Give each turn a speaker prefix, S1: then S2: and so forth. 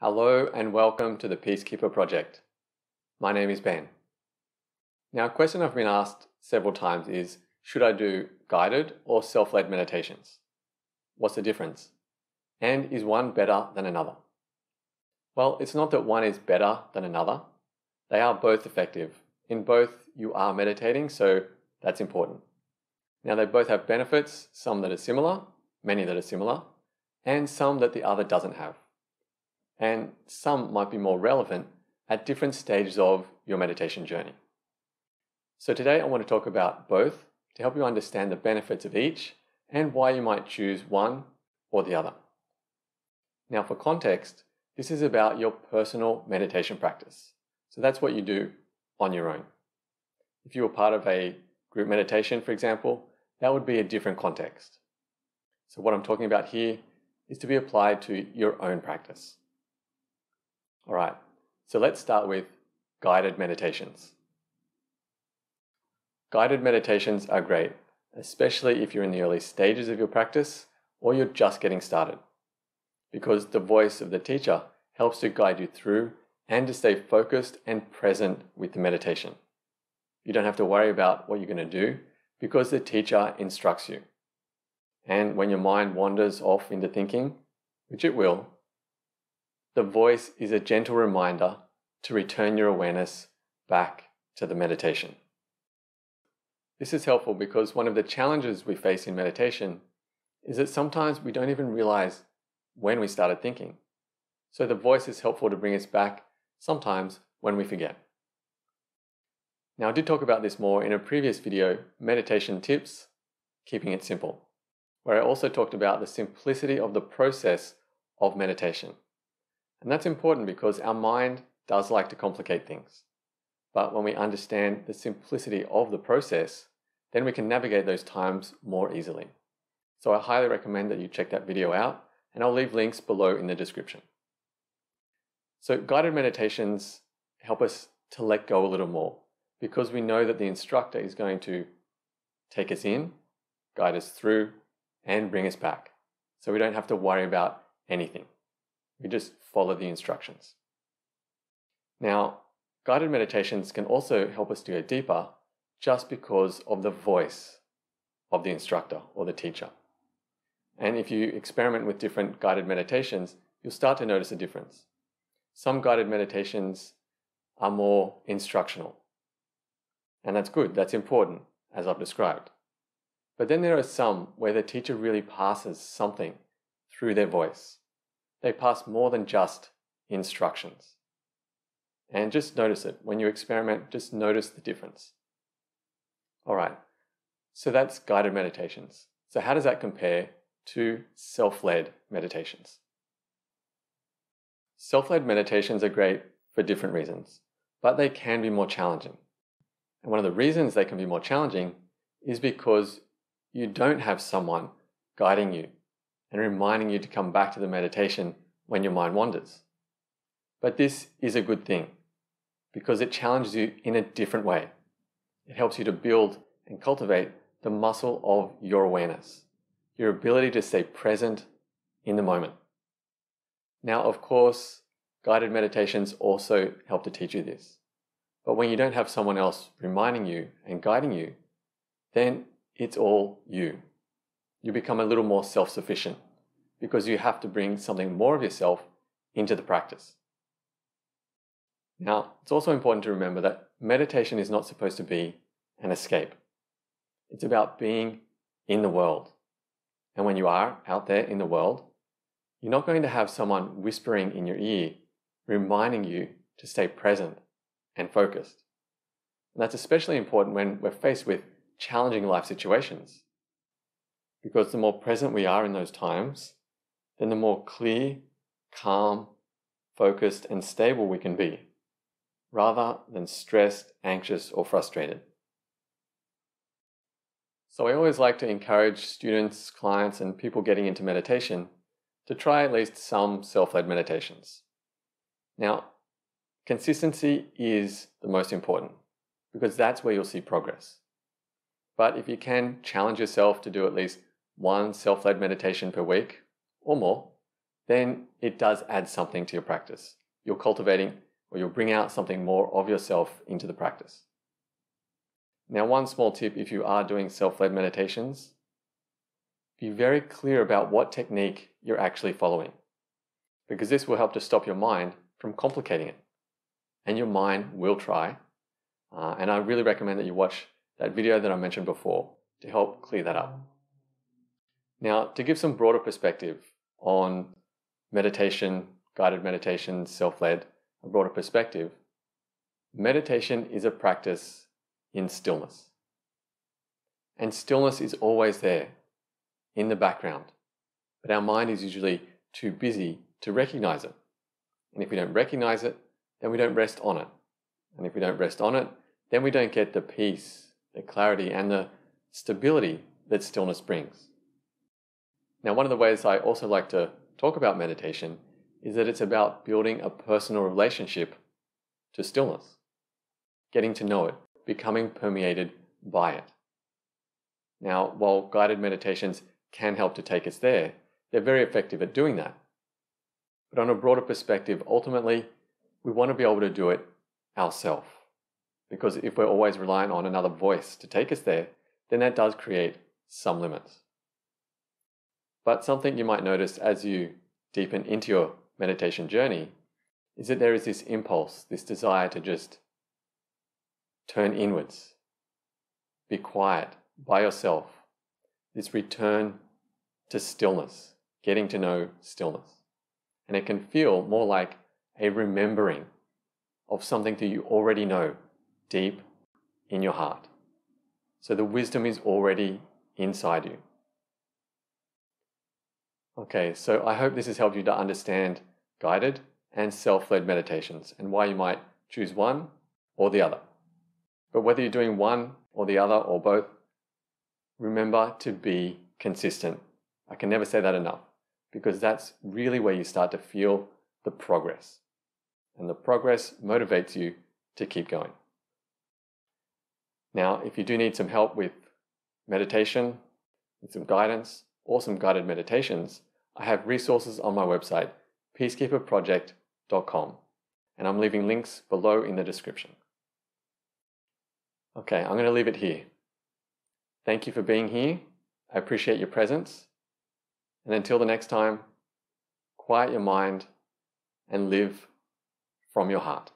S1: Hello and welcome to the Peacekeeper Project. My name is Ben. Now, a question I've been asked several times is, should I do guided or self-led meditations? What's the difference? And is one better than another? Well, it's not that one is better than another. They are both effective. In both, you are meditating, so that's important. Now, they both have benefits, some that are similar, many that are similar, and some that the other doesn't have. And some might be more relevant at different stages of your meditation journey. So today I want to talk about both to help you understand the benefits of each and why you might choose one or the other. Now, for context, this is about your personal meditation practice. So that's what you do on your own. If you were part of a group meditation, for example, that would be a different context. So what I'm talking about here is to be applied to your own practice. All right, so let's start with guided meditations. Guided meditations are great, especially if you're in the early stages of your practice or you're just getting started, because the voice of the teacher helps to guide you through and to stay focused and present with the meditation. You don't have to worry about what you're going to do because the teacher instructs you. And when your mind wanders off into thinking, which it will, the voice is a gentle reminder to return your awareness back to the meditation. This is helpful because one of the challenges we face in meditation is that sometimes we don't even realize when we started thinking. So the voice is helpful to bring us back sometimes when we forget. Now, I did talk about this more in a previous video, Meditation Tips, Keeping It Simple, where I also talked about the simplicity of the process of meditation. And that's important because our mind does like to complicate things. But when we understand the simplicity of the process, then we can navigate those times more easily. So I highly recommend that you check that video out, and I'll leave links below in the description. So guided meditations help us to let go a little more because we know that the instructor is going to take us in, guide us through, and bring us back. So we don't have to worry about anything. We just follow the instructions. Now, guided meditations can also help us to go deeper just because of the voice of the instructor or the teacher. And if you experiment with different guided meditations, you'll start to notice a difference. Some guided meditations are more instructional. And that's good, that's important, as I've described. But then there are some where the teacher really passes something through their voice. They pass more than just instructions. And just notice it. When you experiment, just notice the difference. All right, so that's guided meditations. So how does that compare to self-led meditations? Self-led meditations are great for different reasons, but they can be more challenging. And one of the reasons they can be more challenging is because you don't have someone guiding you and reminding you to come back to the meditation when your mind wanders. But this is a good thing because it challenges you in a different way. It helps you to build and cultivate the muscle of your awareness, your ability to stay present in the moment. Now, of course, guided meditations also help to teach you this. But when you don't have someone else reminding you and guiding you, then it's all you. You become a little more self-sufficient because you have to bring something more of yourself into the practice. Now, it's also important to remember that meditation is not supposed to be an escape. It's about being in the world. And when you are out there in the world, you're not going to have someone whispering in your ear, reminding you to stay present and focused. And that's especially important when we're faced with challenging life situations. Because the more present we are in those times, then the more clear, calm, focused, and stable we can be, rather than stressed, anxious, or frustrated. So I always like to encourage students, clients, and people getting into meditation to try at least some self-led meditations. Now, consistency is the most important because that's where you'll see progress. But if you can challenge yourself to do at least one self-led meditation per week or more, then it does add something to your practice. You're cultivating, or you'll bring out something more of yourself into the practice. Now, one small tip if you are doing self-led meditations, be very clear about what technique you're actually following, because this will help to stop your mind from complicating it. And your mind will try. And I really recommend that you watch that video that I mentioned before to help clear that up. Now, to give some broader perspective on meditation, guided meditation, self-led, a broader perspective, meditation is a practice in stillness. And stillness is always there in the background, but our mind is usually too busy to recognize it. And if we don't recognize it, then we don't rest on it. And if we don't rest on it, then we don't get the peace, the clarity, and the stability that stillness brings. Now, one of the ways I also like to talk about meditation is that it's about building a personal relationship to stillness, getting to know it, becoming permeated by it. Now, while guided meditations can help to take us there, they're very effective at doing that. But on a broader perspective, ultimately, we want to be able to do it ourselves. Because if we're always relying on another voice to take us there, then that does create some limits. But something you might notice as you deepen into your meditation journey is that there is this impulse, this desire to just turn inwards, be quiet by yourself, this return to stillness, getting to know stillness. And it can feel more like a remembering of something that you already know deep in your heart. So the wisdom is already inside you. Okay, so I hope this has helped you to understand guided and self-led meditations and why you might choose one or the other. But whether you're doing one or the other or both, remember to be consistent. I can never say that enough, because that's really where you start to feel the progress. And the progress motivates you to keep going. Now, if you do need some help with meditation, with some guidance, or some guided meditations, I have resources on my website, peacekeeperproject.com, and I'm leaving links below in the description. Okay, I'm going to leave it here. Thank you for being here. I appreciate your presence. And until the next time, quiet your mind and live from your heart.